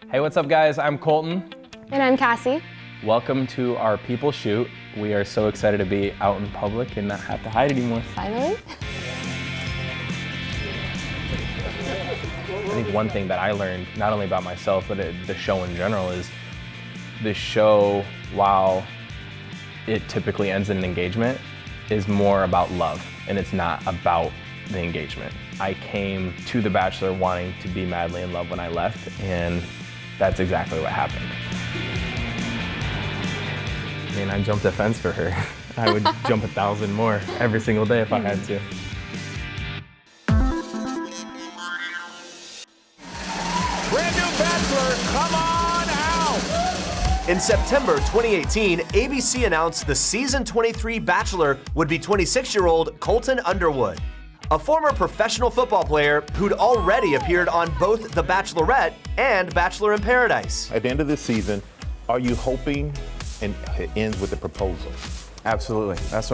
Hey, what's up guys? I'm Colton. And I'm Cassie. Welcome to our People Shoot. We are so excited to be out in public and not have to hide anymore. Finally. I think one thing that I learned, not only about myself, but the show in general, is the show, while it typically ends in an engagement, is more about love, and it's not about the engagement. I came to The Bachelor wanting to be madly in love when I left, and that's exactly what happened. I mean, I jumped a fence for her. I would jump 1,000 more every single day if I had to. Brand new Bachelor, come on out! In September 2018, ABC announced the season 23 Bachelor would be 26-year-old Colton Underwood, a former professional football player who'd already appeared on both The Bachelorette and Bachelor in Paradise. At the end of the season, are you hoping and it ends with a proposal? Absolutely. That's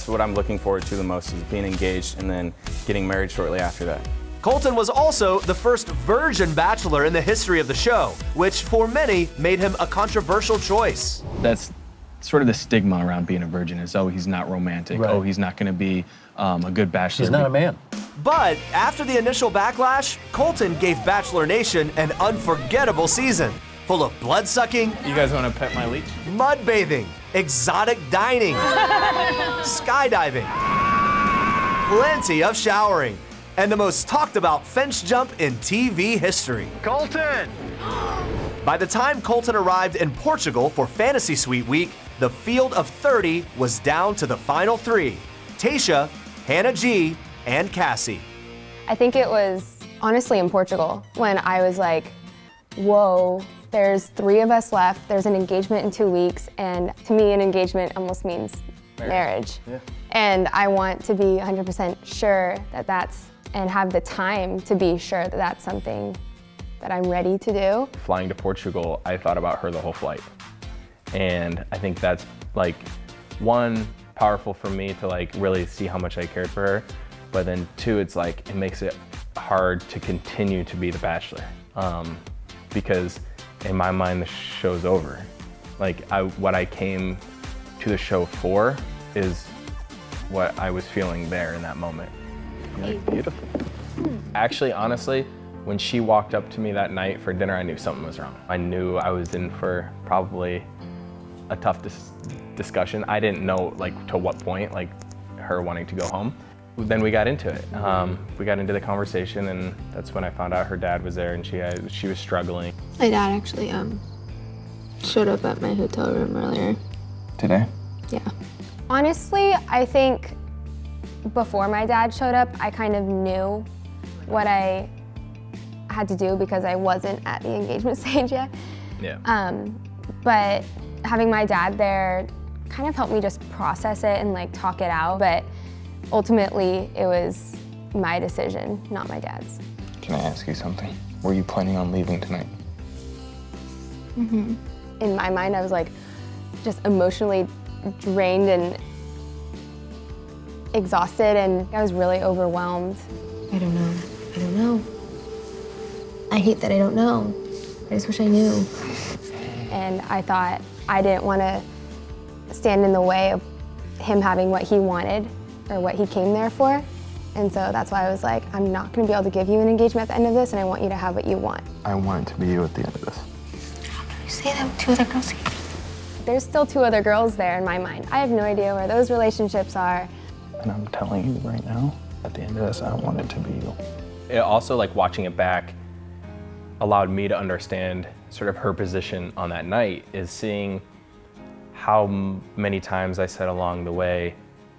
what I'm looking forward to the most, is being engaged and then getting married shortly after that. Colton was also the first virgin Bachelor in the history of the show, which for many made him a controversial choice. That's sort of the stigma around being a virgin, is, oh, he's not romantic. Right. Oh, he's not gonna be a good bachelor. He's not a man. But after the initial backlash, Colton gave Bachelor Nation an unforgettable season, full of blood-sucking, You guys wanna pet my leech? mud bathing, exotic dining, skydiving, plenty of showering, and the most talked about fence jump in TV history. Colton! By the time Colton arrived in Portugal for Fantasy Suite Week, the field of 30 was down to the final three: Tayshia, Hannah G, and Cassie. I think it was honestly in Portugal when I was like, whoa, there's 3 of us left, there's an engagement in 2 weeks, and to me an engagement almost means marriage. Yeah. And I want to be 100% sure that that's, and have the time to be sure that that's something that I'm ready to do. Flying to Portugal, I thought about her the whole flight. And I think that's like, one, powerful for me to like really see how much I cared for her. But then 2, it's like, it makes it hard to continue to be the Bachelor. Because in my mind, the show's over. Like, what I came to the show for is what I was feeling there in that moment. Like, beautiful. Actually, honestly, when she walked up to me that night for dinner, I knew something was wrong. I knew I was in for probably a tough discussion. I didn't know like to what point, like her wanting to go home. Then we got into it. We got into the conversation, and that's when I found out her dad was there, and she was struggling. My dad actually showed up at my hotel room earlier. Today? Yeah. Honestly, I think before my dad showed up, I kind of knew what I had to do because I wasn't at the engagement stage yet. Yeah. But having my dad there kind of helped me just process it and like talk it out. But ultimately, it was my decision, not my dad's. Can I ask you something? Were you planning on leaving tonight? Mm-hmm. In my mind, I was like just emotionally drained and exhausted, and I was really overwhelmed. I don't know. I hate that I don't know. I just wish I knew. And I thought I didn't want to stand in the way of him having what he wanted or what he came there for. And so that's why I was like, I'm not going to be able to give you an engagement at the end of this, and I want you to have what you want. I want it to be you at the end of this. How can you say that with 2 other girls here? There's still 2 other girls there in my mind. I have no idea where those relationships are. And I'm telling you right now, at the end of this, I want it to be you. It also, like watching it back, allowed me to understand sort of her position on that night, is seeing how many times I said along the way,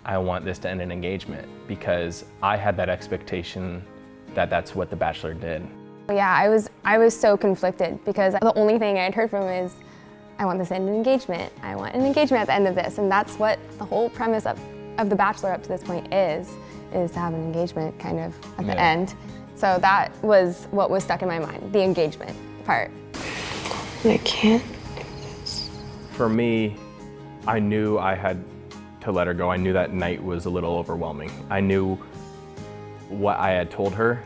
I want this to end in engagement, because I had that expectation that that's what The Bachelor did. Yeah, I was so conflicted because the only thing I had heard from him is, I want this to end in engagement. I want an engagement at the end of this. And that's what the whole premise of The Bachelor up to this point is to have an engagement kind of at the end. So that was what was stuck in my mind, the engagement part. I can't do this. For me, I knew I had to let her go. I knew that night was a little overwhelming. I knew what I had told her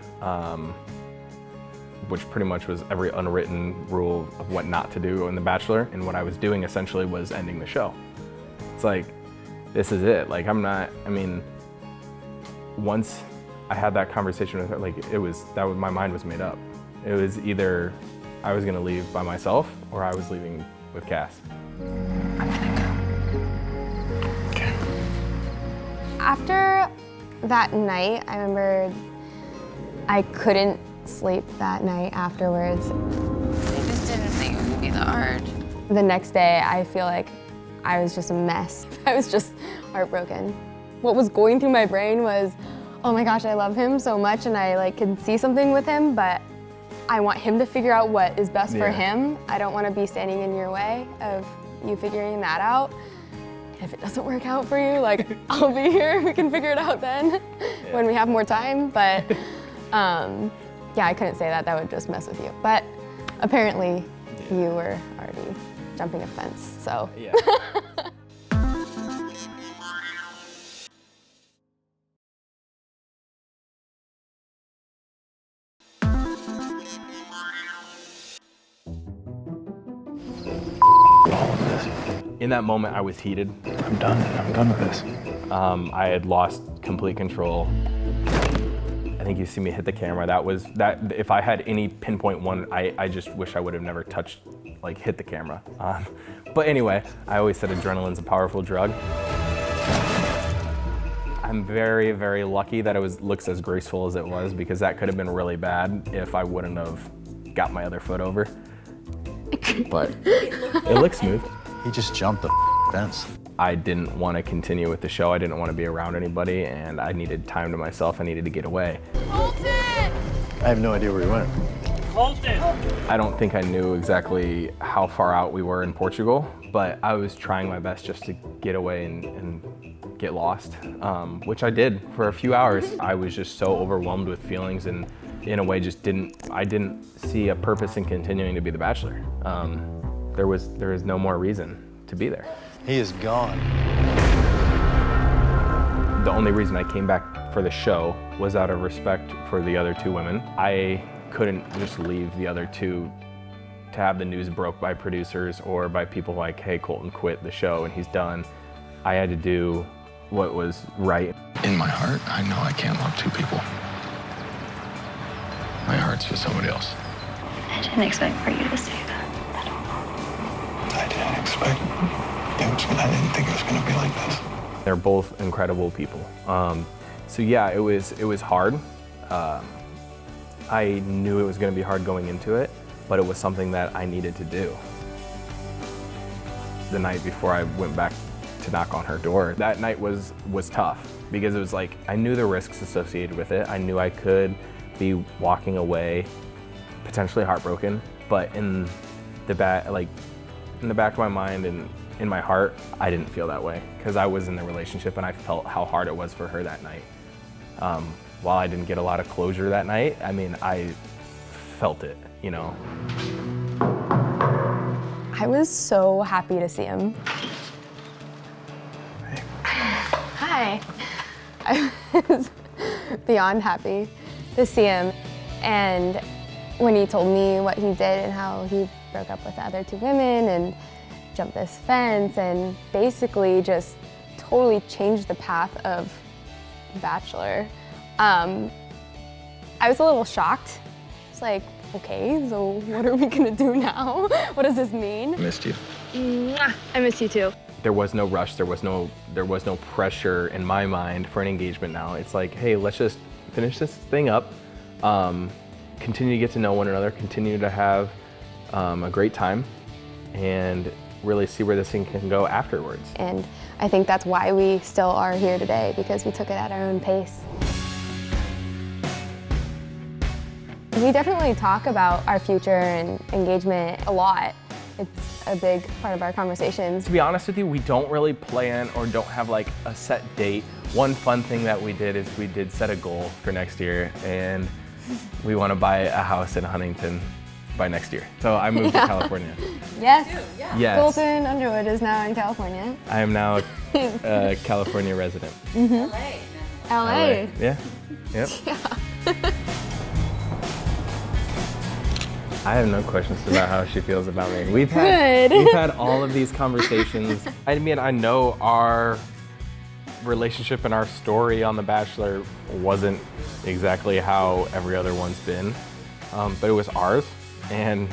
which pretty much was every unwritten rule of what not to do in The Bachelor. And what I was doing essentially was ending the show. It's like, this is it. Like, once I had that conversation with her, like, my mind was made up. It was either I was gonna leave by myself or I was leaving with Cass. Okay. After that night, I remember I couldn't sleep that night afterwards. I just didn't think it would be that hard. The next day, I feel like I was just a mess. I was just heartbroken. What was going through my brain was, oh my gosh, I love him so much and I like can see something with him, but I want him to figure out what is best for him. I don't want to be standing in your way of you figuring that out. If it doesn't work out for you, like, I'll be here. We can figure it out then when we have more time. But yeah, I couldn't say that. That would just mess with you. But apparently you were already jumping a fence, so. Yeah. In that moment, I was heated. I'm done with this. I had lost complete control. I think you see me hit the camera. That if I had any pinpoint one, I just wish I would have never hit the camera. But anyway, I always said adrenaline's a powerful drug. I'm very, very lucky that it looks as graceful as it was, because that could have been really bad if I wouldn't have got my other foot over. But it looks smooth. He just jumped the fence. I didn't want to continue with the show. I didn't want to be around anybody, and I needed time to myself. I needed to get away. Colton! I have no idea where he went. Colton! I don't think I knew exactly how far out we were in Portugal, but I was trying my best just to get away and get lost, which I did for a few hours. I was just so overwhelmed with feelings, and in a way I didn't see a purpose in continuing to be the Bachelor. There was no more reason to be there. He is gone. The only reason I came back for the show was out of respect for the other two women. I couldn't just leave the other two to have the news broke by producers or by people like, hey, Colton quit the show and he's done. I had to do what was right. In my heart, I know I can't love two people. My heart's for somebody else. I didn't expect for you to say that. I didn't expect I didn't think it was gonna be like this. They're both incredible people. So yeah, it was hard. I knew it was gonna be hard going into it, but it was something that I needed to do. The night before I went back to knock on her door, that night was tough, because it was like, I knew the risks associated with it. I knew I could be walking away, potentially heartbroken, but in the back of my mind and in my heart, I didn't feel that way, because I was in the relationship and I felt how hard it was for her that night. While I didn't get a lot of closure that night, I mean, I felt it, you know. I was so happy to see him. Hi. I was beyond happy to see him. And when he told me what he did and how he broke up with the other two women and jumped this fence and basically just totally changed the path of Bachelor, I was a little shocked. It's like, okay, so what are we gonna do now? What does this mean? I missed you. Mwah. I miss you too. There was no rush, there was no pressure in my mind for an engagement now. It's like, hey, let's just finish this thing up, continue to get to know one another, continue to have a great time, and really see where this thing can go afterwards. And I think that's why we still are here today, because we took it at our own pace. We definitely talk about our future and engagement a lot. It's a big part of our conversations. To be honest with you, we don't really plan or don't have like a set date. One fun thing that we did is we did set a goal for next year, and we want to buy a house in Huntington by next year. So I moved to California. Yes. Yes. Colton Underwood is now in California. I am now a California resident. LA. Yeah. Yep. Yeah. I have no questions about how she feels about me. We've had all of these conversations. I mean, I know our relationship and our story on The Bachelor wasn't exactly how every other one's been, but it was ours, and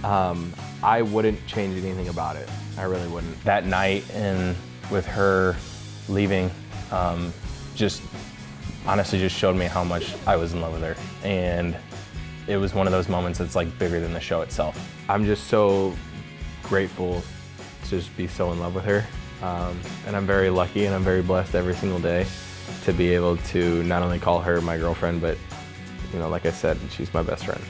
I wouldn't change anything about it. I really wouldn't. That night and with her leaving, just honestly just showed me how much I was in love with her, and it was one of those moments that's like bigger than the show itself. I'm just so grateful to just be so in love with her. And I'm very lucky and I'm very blessed every single day to be able to not only call her my girlfriend, but, you know, like I said, she's my best friend.